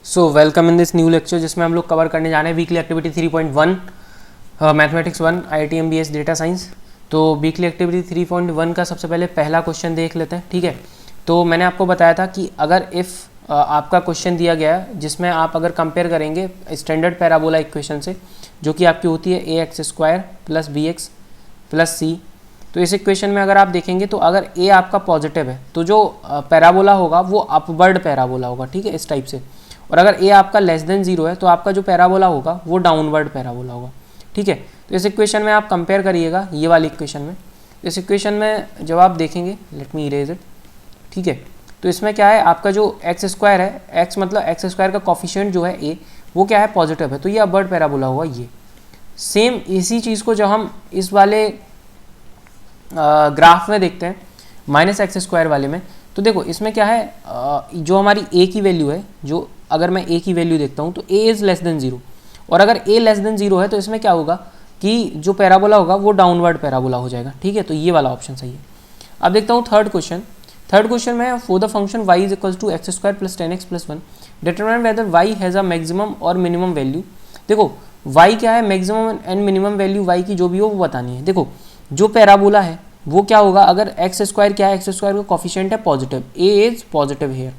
So welcome in this new lecture जिसमें हम लोग कवर करने जा रहे हैं weekly activity 3.1 mathematics 1 IIT data science. तो वीकली एक्टिविटी 3.1 का सबसे पहले पहला क्वेश्चन देख लेते हैं, ठीक है। तो मैंने आपको बताया था कि अगर इफ़ आपका क्वेश्चन दिया गया है जिसमें आप अगर कंपेयर करेंगे स्टैंडर्ड पैराबोला इक्वेशन से, जो कि आपकी होती है ax² plus bx plus c। तो इस इक्वेशन में अगर आप देखेंगे तो अगर a आपका पॉजिटिव है तो जो पैराबोला होगा वो अपवर्ड पैराबोला होगा, ठीक है, इस टाइप से। और अगर a आपका लेस देन 0 है तो आपका जो पैराबोला होगा वो डाउनवर्ड पैराबोला होगा, ठीक है। तो इस इक्वेशन में आप कंपेयर करिएगा ये वाली इक्वेशन में। इस इक्वेशन में जब आप देखेंगे, लेट मी इरेज इट, ठीक है। तो इसमें क्या है, आपका जो x² है, x मतलब x² का कॉफिशिएंट जो है a वो क्या है, पॉजिटिव है, तो ये अपवर्ड पैराबोला होगा ये। सेम इसी चीज़ को जब हम इस वाले ग्राफ में देखते हैं -x² वाले में, तो देखो इसमें क्या है, जो हमारी a की वैल्यू है, जो अगर मैं a की वैल्यू देखता हूँ तो a इज़ लेस देन 0, और अगर a लेस देन 0 है तो इसमें क्या होगा कि जो पैराबोला होगा वो डाउनवर्ड पैराबोला हो जाएगा, ठीक है। तो ये वाला ऑप्शन सही है। अब देखता हूँ थर्ड क्वेश्चन में, for the function y is equals to x² plus 10x plus 1 determine whether y has a maximum और मिनिमम वैल्यू। देखो y क्या है, maximum and minimum value y की जो भी हो वो बतानी है। देखो जो पैराबोला है वो क्या होगा, अगर x² क्या है, x² का कॉफिशिएंट है positive, a is positive here,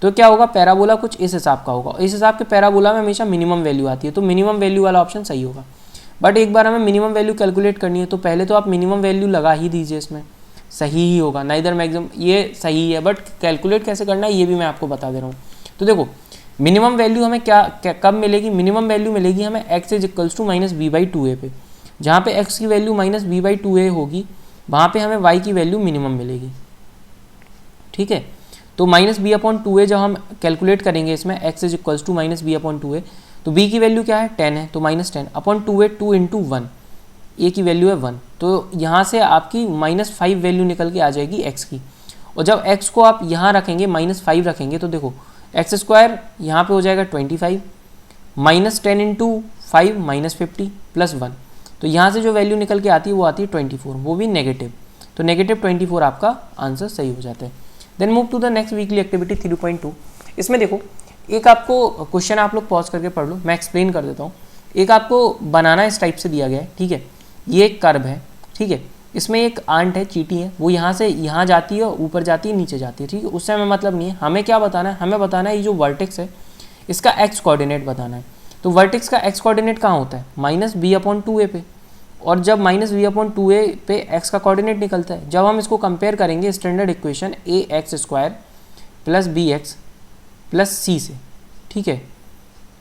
तो क्या होगा, पैराबोला कुछ इस हिसाब का होगा। इस हिसाब के पैराबोला में हमेशा मिनिमम वैल्यू आती है, तो मिनिमम वैल्यू वाला ऑप्शन सही होगा। बट एक बार हमें मिनिमम वैल्यू कैलकुलेट करनी है तो पहले तो आप मिनिमम वैल्यू लगा ही दीजिए, इसमें सही ही होगा, नाइदर मैक्सिमम, ये सही है, बट कैलकुलेट कैसे करना है ये भी मैं आपको बता दे रहा हूँ। तो देखो मिनिमम वैल्यू हमें क्या कब मिलेगी, मिनिमम वैल्यू मिलेगी हमें x is equals to -b/2a पे। जहाँ पे x की वैल्यू -b/2a होगी वहाँ पे हमें y की वैल्यू मिनिमम मिलेगी, ठीक है। तो -b/2a जब हम कैलकुलेट करेंगे इसमें x is equals to -b/2a, तो b की वैल्यू क्या है 10 है, तो -10/2a 2 इंटू 1, a की वैल्यू है 1, तो यहाँ से आपकी -5 वैल्यू निकल के आ जाएगी x की। और जब x को आप यहाँ रखेंगे -5 रखेंगे तो देखो x² यहाँ पे हो जाएगा 25, -10 इंटू 5 -50 प्लस 1, तो यहाँ से जो वैल्यू निकल के आती है वो आती है 24, वो भी नेगेटिव, तो -24 आपका आंसर सही हो जाता है। Then move to the next weekly activity 3.2। इसमें देखो एक आपको क्वेश्चन आप लोग पॉज करके पढ़ लो, मैं एक्सप्लेन कर देता हूँ। एक आपको बनाना इस टाइप से दिया गया है, ठीक है, ये एक कर्व है, ठीक है। इसमें एक आंट है, चींटी है, वो यहाँ से यहाँ जाती है, ऊपर जाती है, नीचे जाती है, ठीक है। उससे हमें मतलब नहीं है, हमें क्या बताना है, हमें बताना है ये जो वर्टेक्स है इसका x कोऑर्डिनेट बताना है। तो वर्टेक्स का x कोऑर्डिनेट कहाँ होता है, -b/2a पे, और जब -b/2a पे x का कोऑर्डिनेट निकलता है, जब हम इसको कंपेयर करेंगे standard equation ax² plus bx plus c से, ठीक है।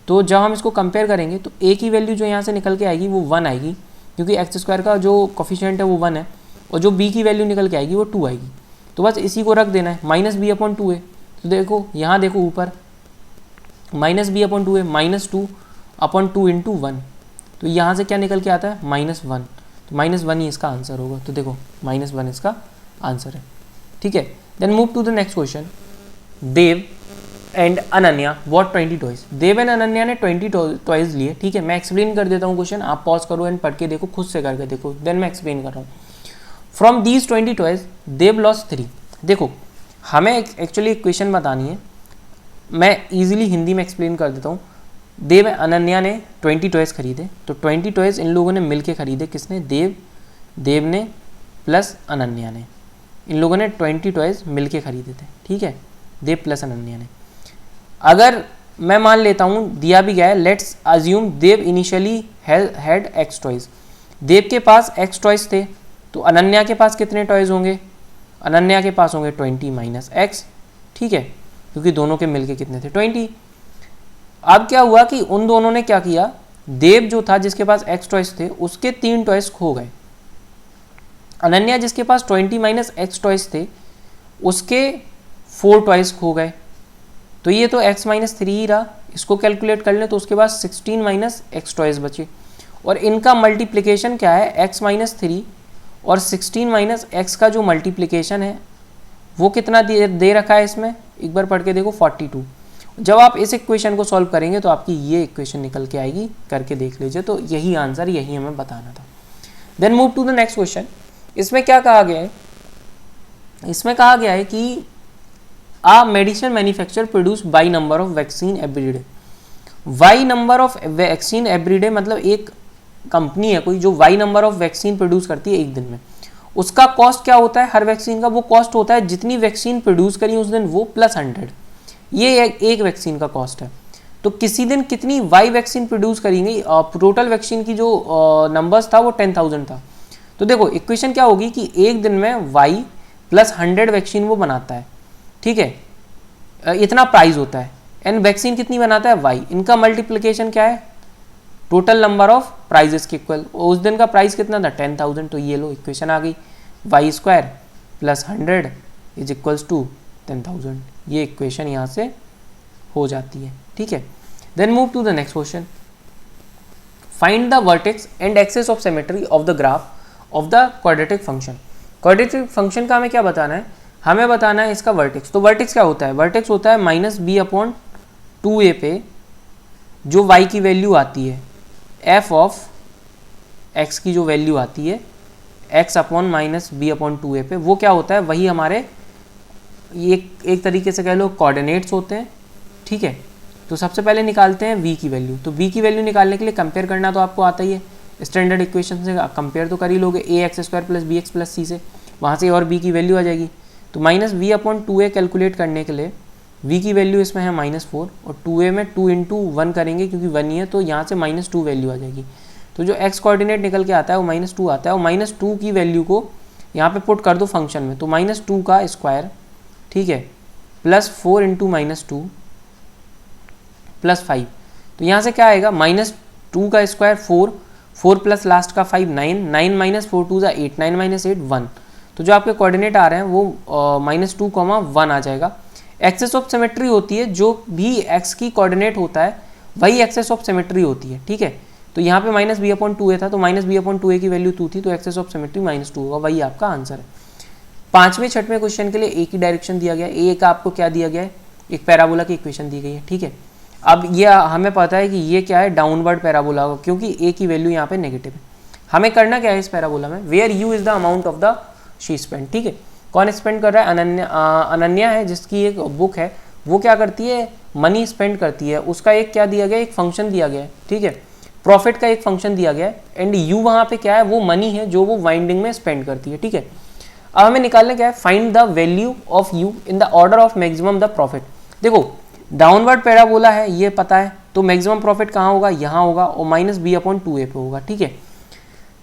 तो जब हम इसको कंपेयर करेंगे तो a की वैल्यू जो यहाँ से निकल के आएगी वो 1 आएगी, क्योंकि x² का जो कोफिशिएंट है वो 1 है, और जो b की वैल्यू निकल के आएगी वो 2 आएगी। तो बस इसी को रख देना है -b/2a। तो देखो यहाँ देखो ऊपर -b/2a -2/2 इंटू 1, तो यहाँ से क्या निकल के आता है -1, तो -1 ही इसका आंसर होगा। तो देखो -1 इसका आंसर है, ठीक है। Then move to the next question. Dev and Ananya bought 20 toys. Dev and Ananya ने 20 टॉयज लिए, ठीक है। मैं एक्सप्लेन कर देता हूँ क्वेश्चन, आप पॉज करो एंड पढ़ के देखो, खुद से करके देखो, देन मैं एक्सप्लेन कर रहा हूँ। From these 20 toys Dev lost 3। देखो हमें एक्चुअली इक्वेशन बतानी है, मैं ईजिली हिंदी में एक्सप्लेन कर देता हूँ। देव अनन्या ने 20 टॉयज खरीदे, तो 20 टॉयज इन लोगों ने मिलके खरीदे, किसने, देव ने प्लस अनन्या ने, इन लोगों ने 20 टॉयज मिलके खरीदे थे, ठीक है, देव प्लस अनन्या ने। अगर मैं मान लेता हूँ दिया भी गया है, let's assume Dev initially had x toys, Dev के पास x टॉयज थे, तो अनन्या के पास कितने टॉयज होंगे, अनन्या के पास होंगे 20 - x, ठीक है, क्योंकि दोनों के मिलके कितने थे 20। अब क्या हुआ कि उन दोनों ने क्या किया, देव जो था जिसके पास x टॉयज थे उसके 3 टॉयज खो गए, अनन्या जिसके पास 20 - x टॉयज थे उसके 4 टॉयज खो गए। तो ये तो x - 3 ही रहा, इसको कैलकुलेट कर लें तो उसके पास 16 - x टॉयज बचे, और इनका मल्टीप्लिकेशन क्या है, x - 3 और 16 - x का जो मल्टीप्लिकेशन है वो कितना दे रखा है इसमें, एक बार पढ़ के देखो 42। जब आप इस इक्वेशन को सॉल्व करेंगे तो आपकी ये इक्वेशन निकल के आएगी, करके देख लीजिए, तो यही आंसर, यही हमें बताना था। Then move to the next question. इसमें क्या कहा गया है, इसमें कहा गया है कि a medicine manufacture produce by number of vaccine every day. Y number of vaccine every day मतलब एक कंपनी है कोई जो Y number of vaccine produce करती है एक दिन में, उसका कॉस्ट क्या होता है हर वैक्सीन का? वो कॉस्ट होता है जितनी वैक्सीन प्रोड्यूस करी उस दिन वो प्लस 100, ये एक वैक्सीन का कॉस्ट है। तो किसी दिन कितनी वाई वैक्सीन प्रोड्यूस करेंगे, टोटल वैक्सीन की जो नंबर्स था वो 10,000 था। तो देखो इक्वेशन क्या होगी कि एक दिन में वाई प्लस 100 वैक्सीन वो बनाता है, ठीक है, इतना प्राइस होता है, एंड वैक्सीन कितनी बनाता है वाई, इनका मल्टीप्लिकेशन क्या है टोटल नंबर ऑफ प्राइजेस के इक्वल। उस दिन का प्राइस कितना था 10,000, तो ये लो इक्वेशन आ गई, Y square plus 100 is equals to 10,000, ये इक्वेशन यहाँ से हो जाती है, ठीक है। Then move to the next question, find the vertex and axis of symmetry of the graph of the quadratic function. Quadratic function का हमें क्या बताना है, हमें बताना है इसका वर्टेक्स। तो वर्टेक्स क्या होता है, वर्टेक्स होता है -b/2a पे जो y की वैल्यू आती है, f ऑफ x की जो वैल्यू आती है x अपॉन -b/2a पे, वो क्या होता है, वही हमारे एक तरीके से कह लो कोऑर्डिनेट्स होते हैं, ठीक है। तो सबसे पहले निकालते हैं v की वैल्यू। तो v की वैल्यू निकालने के लिए कंपेयर करना तो आपको आता ही है, स्टैंडर्ड इक्वेशन से कंपेयर तो कर ही लोगे, ax² + bx + c से, वहाँ से और b की वैल्यू आ जाएगी। तो -v/2a कैलकुलेट करने के लिए v की वैल्यू इसमें है -4 और 2a में 2 × 1 करेंगे क्योंकि 1 ही है, तो यहाँ से -2 वैल्यू आ जाएगी। तो जो x कोऑर्डिनेट निकल के आता है वो -2 आता है, और -2 की वैल्यू को यहाँ पे पुट कर दो फंक्शन में, तो -2 का स्क्वायर, ठीक है, +4 × -2 + 5। तो यहाँ से क्या आएगा, -2 का स्क्वायर 4 प्लस लास्ट का 5 9 - 4 2 = 8 9 - 8 1। तो जो आपके कोऑर्डिनेट आ रहे हैं वो -2, 1 आ जाएगा। एक्सेस ऑफ सिमेट्री होती है, जो भी x की कोऑर्डिनेट होता है वही एक्सेस ऑफ सिमेट्री होती है, ठीक है। तो यहाँ पे -b/2a था, तो -b/2a की वैल्यू 2 थी, तो एक्सेस ऑफ सिमेट्री -2 होगा, वही आपका आंसर है। 5वें 6वें क्वेश्चन के लिए एक ही डायरेक्शन दिया गया है, ए का आपको क्या दिया गया है, एक पैराबोला की इक्वेशन दी गई है, ठीक है। अब ये हमें पता है कि ये क्या है, डाउनवर्ड पैराबोला होगा, क्योंकि ए की वैल्यू यहाँ पे नेगेटिव है। हमें करना क्या है इस पैराबोला में, where U is the amount of the she spend, ठीक है। कौन स्पेंड कर रहा है, अनन्या है, जिसकी एक बुक है, वो क्या करती है, मनी स्पेंड करती है, उसका एक क्या दिया गया, एक फंक्शन दिया गया है, ठीक है, प्रॉफिट का एक फंक्शन दिया गया है, एंड यू वहाँ पे क्या है, वो मनी है जो वो वाइंडिंग में स्पेंड करती है, ठीक है। अब हमें निकालना क्या है, find the value of U in the order of maximum the profit. देखो डाउनवर्ड पैराबोला है ये पता है, तो मैक्सिमम प्रॉफिट कहाँ होगा, यहाँ होगा, और -b/2a पे होगा, ठीक है।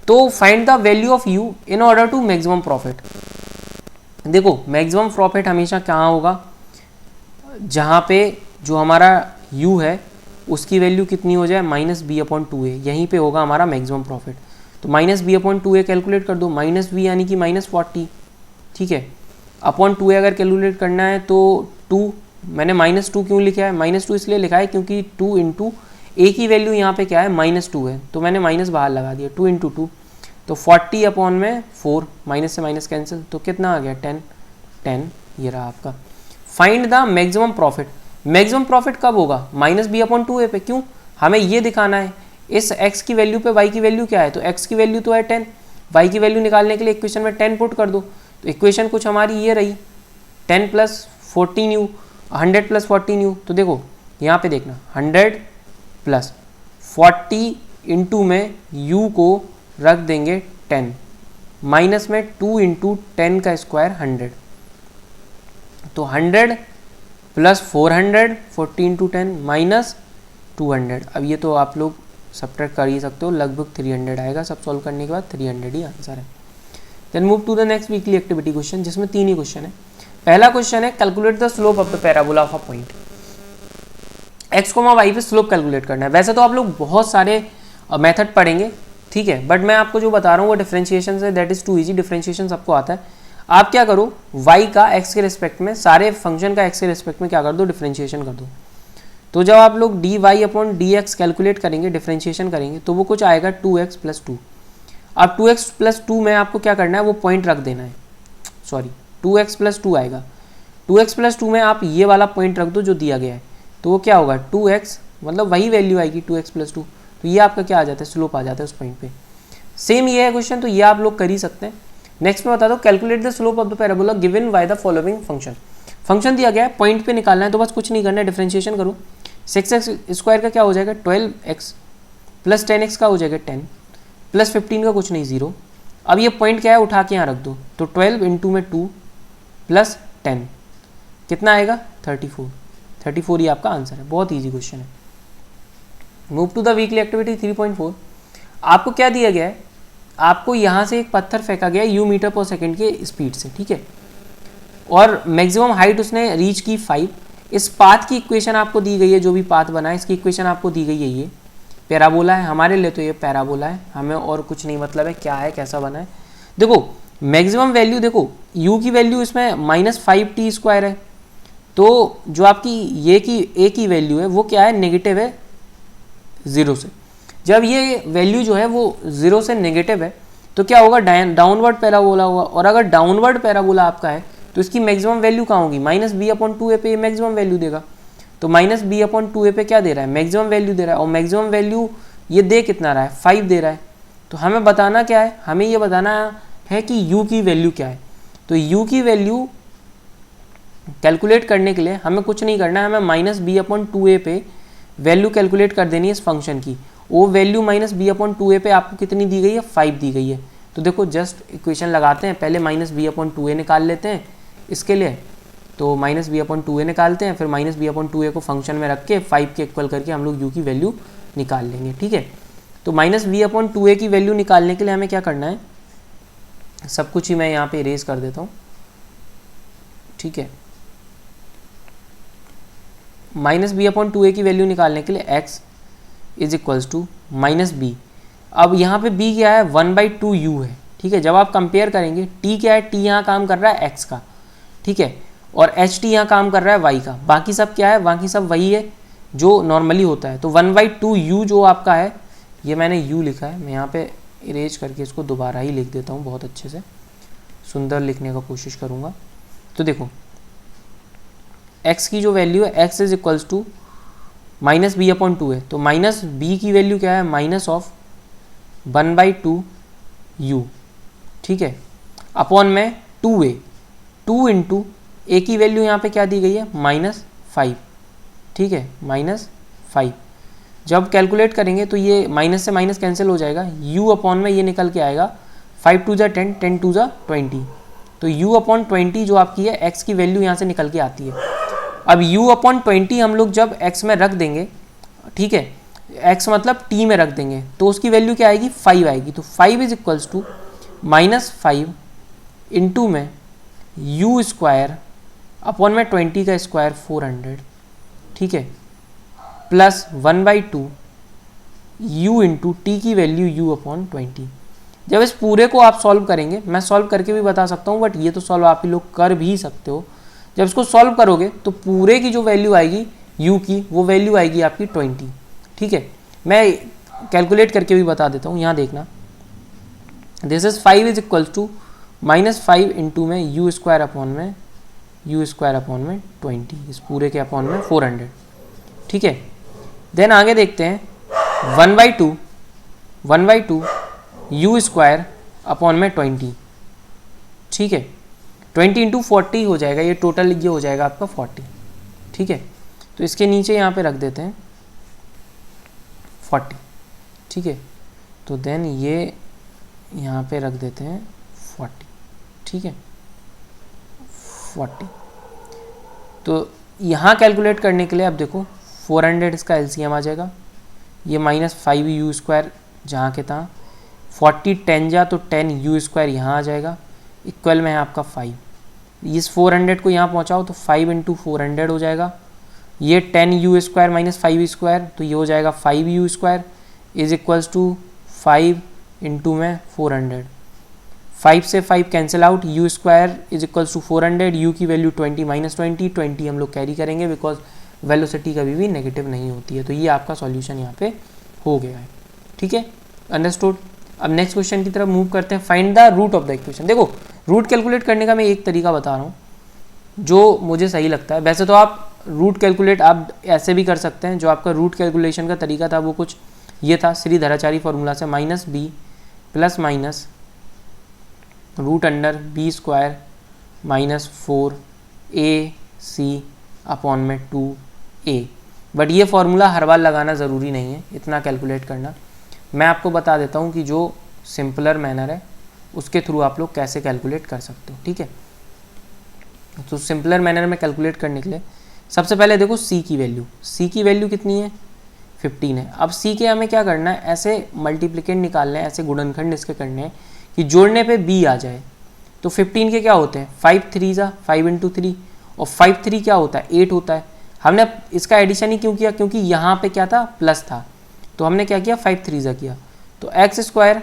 तो find the value of U in order to maximum profit. देखो मैक्सिमम प्रॉफिट हमेशा कहाँ होगा, जहाँ पे जो हमारा u है उसकी वैल्यू कितनी हो जाए, -b/2a, यहीं पे होगा हमारा मैक्सिमम प्रॉफिट। तो -b/2a कैलकुलेट कर दो, -v यानी कि -40, ठीक है, अपॉन 2a अगर कैलकुलेट करना है तो 2, मैंने -2 क्यों लिखा है, -2 इसलिए लिखा है क्योंकि 2 × a की वैल्यू यहाँ पे क्या है, -2 है, तो मैंने माइनस बाहर लगा दिया, 2 × 2, तो 40 अपॉन में 4, माइनस से माइनस कैंसिल, तो कितना आ गया 10, ये रहा आपका। Find the maximum profit. Maximum profit कब होगा, -b/2a पे, क्यों, हमें ये दिखाना है इस x की वैल्यू पे y की वैल्यू क्या है, तो x की वैल्यू तो है 10, y की वैल्यू निकालने के लिए इक्वेशन में 10 पुट कर दो, तो इक्वेशन कुछ हमारी ये रही 10 + 14u, 100 + 14u। तो देखो यहाँ पे देखना 100 + 40 इंटू में u को रख देंगे 10, माइनस में 2 × 10 का स्क्वायर 100, तो 100 + 400, 40 × 10 - 200। अब ये तो आप लोग सब्ट्रैक्ट कर ही सकते हो, लगभग 300 आएगा, सब सॉल्व करने के बाद 300 ही आंसर है। Then move to the next weekly activity question, जिसमें 3 ही क्वेश्चन है। पहला क्वेश्चन है calculate the slope of the parabola of a point. x, y पे स्लोप कैलकुलेट करना है। वैसे तो आप लोग बहुत सारे मेथड पढ़ेंगे, ठीक है, बट मैं आपको जो बता रहा हूँ वो डिफरेंशिएशन से, that is too easy, differentiation सबको आता है। आप क्या करो, y का x के रिस्पेक्ट में, सारे फंक्शन का x के रिस्पेक्ट में क्या कर दो, डिफरेंशिएशन कर दो। तो जब आप लोग dy/dx कैलकुलेट करेंगे, डिफरेंशिएशन करेंगे, तो वो कुछ आएगा 2x + 2। अब 2x + 2 में आपको क्या करना है, वो पॉइंट रख देना है, सॉरी 2x + 2 आएगा, 2x + 2 में आप ये वाला पॉइंट रख दो जो दिया गया है, तो वो क्या होगा 2x, मतलब वही वैल्यू आएगी 2x + 2, तो ये आपका क्या आ जाता है, स्लोप आ जाता है उस पॉइंट पे। सेम ये है क्वेश्चन, तो ये आप लोग कर ही सकते हैं। नेक्स्ट में बता दो calculate the slope of the parabola given by the following function. Function दिया गया है, पॉइंट पे निकालना है, तो बस कुछ नहीं करना है, डिफरेंशिएशन करो। 6x² का क्या हो जाएगा 12x प्लस 10x का हो जाएगा 10 प्लस 15 का कुछ नहीं 0। अब ये पॉइंट क्या है उठा के यहाँ रख दो, तो 12 इंटू में 2 प्लस 10 कितना आएगा 34। 34 ही आपका आंसर है, बहुत ईजी क्वेश्चन है। Move to the weekly activity 3.4। आपको क्या दिया गया है, आपको यहाँ से एक पत्थर फेंका गया u मीटर पर सेकेंड के स्पीड से, ठीक है, और मैक्सिमम हाइट उसने रीच की 5। इस पाथ की इक्वेशन आपको दी गई है, जो भी पाथ बना है इसकी इक्वेशन आपको दी गई है, ये पैराबोला है हमारे लिए, तो ये पैराबोला है, हमें और कुछ नहीं मतलब है क्या है कैसा बना है। देखो मैक्सिमम वैल्यू, देखो u की वैल्यू इसमें -5t² है, तो जो आपकी ये की a की वैल्यू है वो क्या है नेगेटिव है 0 से। जब ये वैल्यू जो है वो 0 से नेगेटिव है तो क्या होगा डाउनवर्ड पैराबोला होगा, और अगर डाउनवर्ड पैराबोला आपका है तो इसकी मैक्सिमम वैल्यू कहाँ होगी -b/2a पे मैक्सिमम वैल्यू देगा। तो -b/2a पे क्या दे रहा है मैक्सिमम वैल्यू दे रहा है, और मैक्सिमम वैल्यू ये दे कितना रहा है 5 दे रहा है। तो हमें बताना क्या है, हमें ये बताना है कि u की वैल्यू क्या है। तो u की वैल्यू कैलकुलेट करने के लिए हमें कुछ नहीं करना है, हमें -b/2a पे वैल्यू कैलकुलेट कर देनी है इस फंक्शन की। वो वैल्यू -b/2a पे आपको कितनी दी गई है 5 दी गई है। तो देखो जस्ट इक्वेशन लगाते हैं, पहले -b/2a निकाल लेते हैं इसके लिए, तो -b/2a निकालते हैं, फिर -b/2a को फंक्शन में रख के 5 के इक्वल करके हम लोग u की वैल्यू निकाल लेंगे, ठीक है। तो -b/2a की वैल्यू निकालने के लिए हमें क्या करना है, सब कुछ ही मैं यहाँ पे इरेज कर देता हूँ, ठीक है। -b/2a की वैल्यू निकालने के लिए x is equals to -b। अब यहाँ पे b क्या है 1/2u है, ठीक है। जब आप कंपेयर करेंगे t क्या है, t यहाँ काम कर रहा है x का, ठीक है, और ht यहाँ काम कर रहा है y का, बाकी सब क्या है, बाकी सब वही है जो नॉर्मली होता है। तो 1/2u जो आपका है, ये मैंने u लिखा है, मैं यहाँ पे इरेज करके इसको दोबारा ही लिख देता हूँ, बहुत अच्छे से सुंदर लिखने का कोशिश करूँगा। तो देखो x की जो वैल्यू है x is equals to -b/2 है, तो -b की वैल्यू क्या है -1/2u, ठीक है, अपॉन में 2a, 2 इंटू a की वैल्यू यहाँ पे क्या दी गई है -5, ठीक है, -5। जब कैलकुलेट करेंगे तो ये माइनस से माइनस कैंसिल हो जाएगा, u अपॉन में ये निकल के आएगा 5 2 10, 10 2 20, तो u/20 जो आपकी है x की वैल्यू यहाँ से निकल के आती है। अब u/20 हम लोग जब x में रख देंगे, ठीक है, x मतलब t में रख देंगे, तो उसकी वैल्यू क्या आएगी 5 आएगी। तो 5 इज इक्वल्स टू -5 इंटू में u² अपॉन में 20 का स्क्वायर 400, ठीक है, प्लस 1/2 u इंटू टी की वैल्यू u/20। जब इस पूरे को आप सॉल्व करेंगे, मैं सॉल्व करके भी बता सकता हूँ, बट ये तो सॉल्व आप ही लोग कर भी सकते हो। जब इसको सॉल्व करोगे तो पूरे की जो वैल्यू आएगी u की, वो वैल्यू आएगी आपकी 20, ठीक है। मैं कैलकुलेट करके भी बता देता हूँ, यहाँ देखना, this is 5 is equals to -5 into में u² अपॉन में 20, इस पूरे के अपॉन में 400, ठीक है। देन आगे देखते हैं 1/2 u² अपॉन में 20, ठीक है, 20 इंटू 40 हो जाएगा, ये टोटल ये हो जाएगा आपका 40, ठीक है। तो इसके नीचे यहाँ पे रख देते हैं 40, ठीक है, तो देन ये यहाँ पे रख देते हैं 40, ठीक है, 40। तो यहाँ कैलकुलेट करने के लिए अब देखो 400 इसका एलसीएम आ जाएगा, ये -5u² जहाँ के तहाँ, 40 10 जा तो 10u² यहाँ आ जाएगा, इक्वल में है आपका 5। इस 400 को यहाँ पहुँचाओ तो 5 इंटू 400 हो जाएगा, ये 10u² -5u², तो ये हो जाएगा 5u² is equals to 5 into में 400, 5 से 5 cancel out, u² is equals to 400, u की वैल्यू 20 -20 हम लोग कैरी करेंगे बिकॉज वेलोसिटी कभी भी नेगेटिव नहीं होती है। तो ये आपका सॉल्यूशन यहाँ पे हो गया है, ठीक है, अंडरस्टूड। अब नेक्स्ट क्वेश्चन की तरफ मूव करते हैं, find the root of the equation. देखो रूट कैलकुलेट करने का मैं एक तरीका बता रहा हूँ जो मुझे सही लगता है। वैसे तो आप रूट कैलकुलेट आप ऐसे भी कर सकते हैं, जो आपका रूट कैलकुलेशन का तरीका था वो कुछ ये था, श्रीधराचार्य फार्मूला से -b plus minus √b² -4a² C/2A। But ये फॉर्मूला हर बार लगाना ज़रूरी नहीं है, इतना कैलकुलेट करना। मैं आपको बता देता हूँ कि जो सिंपलर मैनर है उसके थ्रू आप लोग कैसे कैलकुलेट कर सकते हो, ठीक है। तो सिंपलर मैनर में कैलकुलेट करने के लिए सबसे पहले देखो C की वैल्यू कितनी है, 15 है। अब C के हमें क्या करना है, ऐसे मल्टीप्लिकेंट निकालने हैं, ऐसे गुणनखंड इसके करने हैं कि जोड़ने पे B आ जाए। तो 15 के क्या होते हैं, 5 3 5 × 3, और 5 3 क्या होता है, 8 होता है। हमने इसका एडिशन ही क्यों किया, क्योंकि यहाँ पे क्या था, प्लस था, तो हमने क्या किया, 5 3 किया। तो x²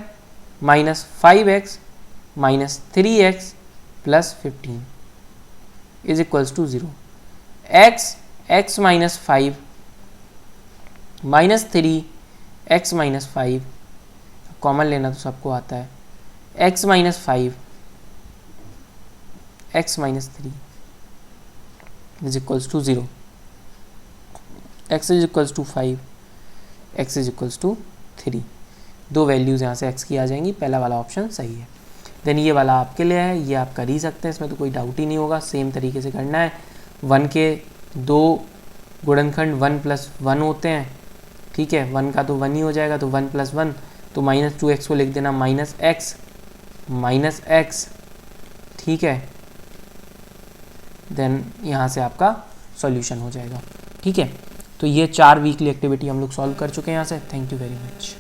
minus 5x minus 3x plus 15 is equals to 0। x minus 5 minus 3 x minus 5, common लेना तो सबको आता है, x minus 5 x minus 3 is equals to 0, x is equals to 5 x is equals to 3। दो वैल्यूज़ यहाँ से x की आ जाएंगी, पहला वाला ऑप्शन सही है। देन ये वाला आपके लिए है, ये आप कर ही सकते हैं, इसमें तो कोई डाउट ही नहीं होगा। सेम तरीके से करना है। 1 के दो गुणनखंड 1 + 1 होते हैं, ठीक है, 1 का तो 1 ही हो जाएगा, तो 1 + 1, तो -2x को लिख देना -x, ठीक है। देन यहाँ से आपका सॉल्यूशन हो जाएगा, ठीक है। तो ये 4 वीकली एक्टिविटी हम लोग सॉल्व कर चुके हैं यहाँ से। Thank you very much.